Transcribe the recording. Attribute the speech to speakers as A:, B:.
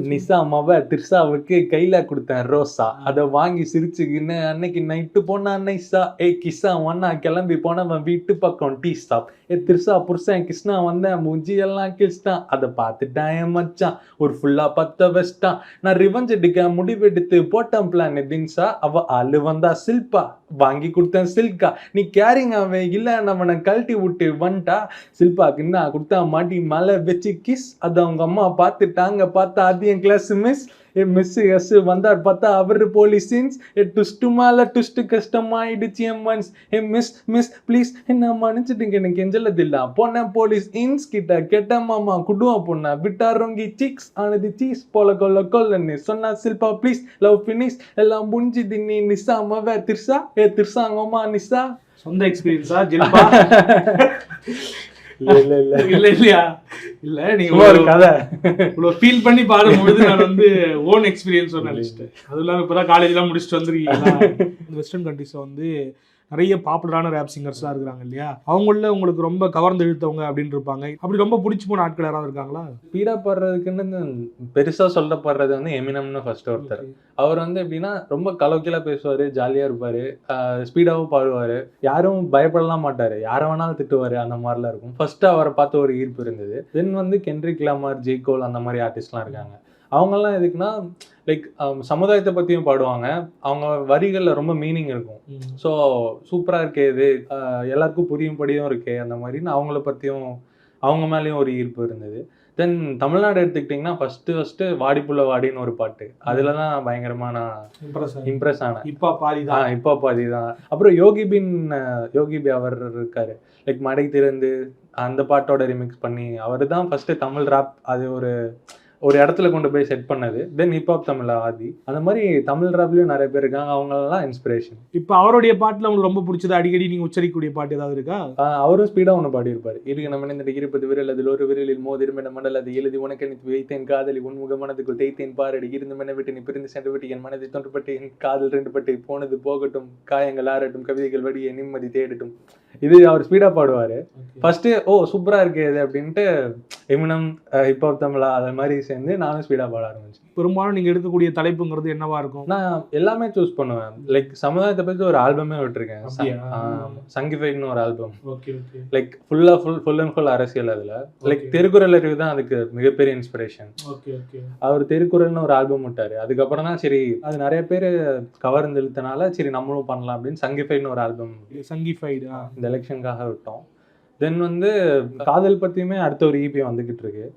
A: நிசா மவ திர்ஷாவுக்கு கையில குடுத்தேன் ரோசா. அத வாங்கி சிரிச்சுக்கின்னு அன்னைக்கு நைட்டு போனா நைஸா. கிஸ்ஸா ஒண்ணா கிளம்பி போனவன் வீட்டு பக்கம் டீ ஸ்டாப். திர்ஷா புருஷன் கிருஷ்ணா வந்தேன் மூஞ்சி எல்லாம் கிழிச்சிட்டான். அத பார்த்துட்டான் என் மச்சான். ஒரு ஃபுல்லா பத்த வச்சிட்டான். நான் ரிவெஞ்ச் எடுக்க முடிவெடுத்து போட்டேன் பிளான் திங்ஸா. அவ ஆளு வந்தா சில்பா. வாங்கி குடுத்தேன் சில்கா. நீ கேரிங்காவே இல்ல நம்மன கழட்டி விட்டு வந்துட்டா. சில்பாக்கு நான் குடுத்தா மாட்டி மேல வச்சு கிஸ். அத அவங்க அம்மா பார்த்துட்டாங்க. பார்த்தா அது என் கிளாஸ் மிஸ். மிஸ் எஸ் வந்தார் பார்த்தா அவரு போலீஸ். ட்விஸ்ட் மேல ட்விஸ்ட் கஷ்டமாயிடுச்சு என் மன்ஸ். மிஸ் மிஸ் ப்ளீஸ் என்ன மன்னிச்சிட்டுங்க எனக்கு கெஞ்சலதில்ல. போனேன் போலீஸ் இன்ஸ் கிட்ட கேட்ட மாமா குடுவா பொண்ணா விட்டாரோங்கி சிக்ஸ் ஆனது சீஸ் போல கொல்ல கொல்லன்னு சொன்னா சில்பா ப்ளீஸ் லவ் ஃபினிஷ் எல்லாம் முடிஞ்சுது நீ நிசா மவ திர்ஷா. திர்ஷாங்கம்மா நிசா.
B: சொந்த எக்ஸ்பீரியன்ஸா ஜில்பா?
A: இல்லையா
B: இல்ல நீங்க ஒரு கதை இவ்வளவு ஃபீல் பண்ணி பாடும்பொழுது நான் வந்து ஓன் எக்ஸ்பீரியன்ஸ் நினைச்சிட்டேன். அதுவும் இல்லாம இப்பதான் காலேஜ் எல்லாம் முடிச்சுட்டு வந்துருக்கீங்களா? வெஸ்டர்ன் கண்ட்ரிஸ்ல வந்து நிறைய பாப்புலரான ரேப் சிங்கர்ஸ்லாம் இருக்கிறாங்க இல்லையா? அவங்கள உங்களுக்கு ரொம்ப கவர்ந்து இழுத்தவங்க அப்படின்னு இருப்பாங்க. அப்படி ரொம்ப பிடிச்சி போன ஆட்கள் யாராவது இருக்காங்களா?
A: ஸ்பீடா பாடுறதுக்குன்னு பெருசா சொல்லப்படுறது வந்து எமினம்னு ஃபர்ஸ்ட் ஒருத்தர். அவர் வந்து எப்படின்னா ரொம்ப கலோக்கியலா பேசுவாரு, ஜாலியா இருப்பாரு, ஸ்பீடாவும் பாடுவாரு, யாரும் பயப்படலாம் மாட்டாரு, யாரை வேணாலும் திட்டுவாரு, அந்த மாதிரிலாம் இருக்கும். ஃபர்ஸ்ட் அவரை பார்த்து ஒரு ஈர்ப்பு இருந்தது. தென் வந்து கென்ட்ரிக் லாமார், ஜே கோல் அந்த மாதிரி ஆர்டிஸ்ட்லாம் இருக்காங்க. அவங்கெல்லாம் எதுக்குன்னா லைக் சமுதாயத்தை பற்றியும் பாடுவாங்க. அவங்க வரிகளில் ரொம்ப மீனிங் இருக்கும். ஸோ சூப்பராக இருக்கே இது, எல்லாருக்கும் புரியும்படியும் இருக்கே அந்த மாதிரின்னு அவங்கள பற்றியும் அவங்க மேலேயும் ஒரு ஈர்ப்பு இருந்தது. தென் தமிழ்நாடு எடுத்துக்கிட்டிங்கன்னா ஃபஸ்ட்டு வாடிப்புள்ள வாடின்னு ஒரு பாட்டு, அதில் தான் பயங்கரமாக நான் இம்ப்ரெஸ் ஆனேன். இப்போ பாதி தான். அப்புறம் யோகி பி அவர் இருக்காரு, லைக் மடை திறந்து அந்த பாட்டோட ரிமிக்ஸ் பண்ணி அவர் தான் ஃபஸ்ட்டு தமிழ் ராப் அது ஒரு இடத்துல கொண்டு போய் செட் பண்ணது. தென் ஹிப்ஹாப் தமிழ் ஆதி. அந்த மாதிரி தமிழ் ராப்லயும் நிறைய பேர் இருக்காங்க. அவங்களெல்லாம் இன்ஸ்பிரேஷன்.
B: இப்போ அவருடைய பாட்டுல உங்களுக்கு ரொம்ப பிடிச்சது அடிக்கடி நீங்க உச்சரிக்கக்கூடிய பாட்டு ஏதாவது இருக்கா?
A: அவரும் ஸ்பீடா ஒன்று பாடியிருப்பாரு. இருக்கு நம்ம இந்த இருப்பது விரல் அதில் ஒரு விரலில் மோதிருமென மண்டல் அது எழுதி உனக்கு எனக்கு வைத்தேன் காதலி உன்முக மனதுக்குள் தேய்த்தேன் பாரடி இருந்து மென விட்டு நீ பிரிந்து சென்று விட்டு என் மனதை தொன்றுபட்டு என் காதல் ரெண்டு பட்டு போனது போகட்டும் காயங்கள் ஆறட்டும் கவிதைகள் வடிய நிம்மதி தேடட்டும். இது அவர் ஸ்பீடா பாடுவாரு. ஃபர்ஸ்ட் சூப்பரா இருக்கு இது அப்படின்ட்டு எமினம் ஹிப்ஹாப் தமிழா அது மாதிரி சேர்ந்து நானும் ஸ்பீடா பாட ஆரம்பிச்சேன்.
B: பெரும்பாலும் நீங்க எடுக்கக்கூடிய தலைப்புங்கிறது என்னவா இருக்கும்?
A: நான் எல்லாமே சூஸ் பண்ணுவேன். லைக் சமுதாயத்தை பத்தி ஒரு ஆல்பமே விட்டுருக்கேன். சங்கிஃபைட்னு ஒரு album. Like full and full அரசியல். அதுல லைக் திருக்குறள் அறிவு தான் அதுக்கு மிகப்பெரிய இன்ஸ்பிரேஷன். அவர் திருக்குறள்னு ஒரு ஆல்பம் விட்டாரு. அதுக்கப்புறம் தான் சரி அது நிறைய பேர் கவர்ந்து இழுத்தனால சரி நம்மளும் பண்ணலாம் அப்படின்னு சங்கிஃபைட்னு ஒரு ஆல்பம் இந்த எலெக்ஷனுக்காக விட்டோம். தென் வந்து காதல் பத்தியுமே அடுத்த ஒரு ஈபி வந்துகிட்டு இருக்கு.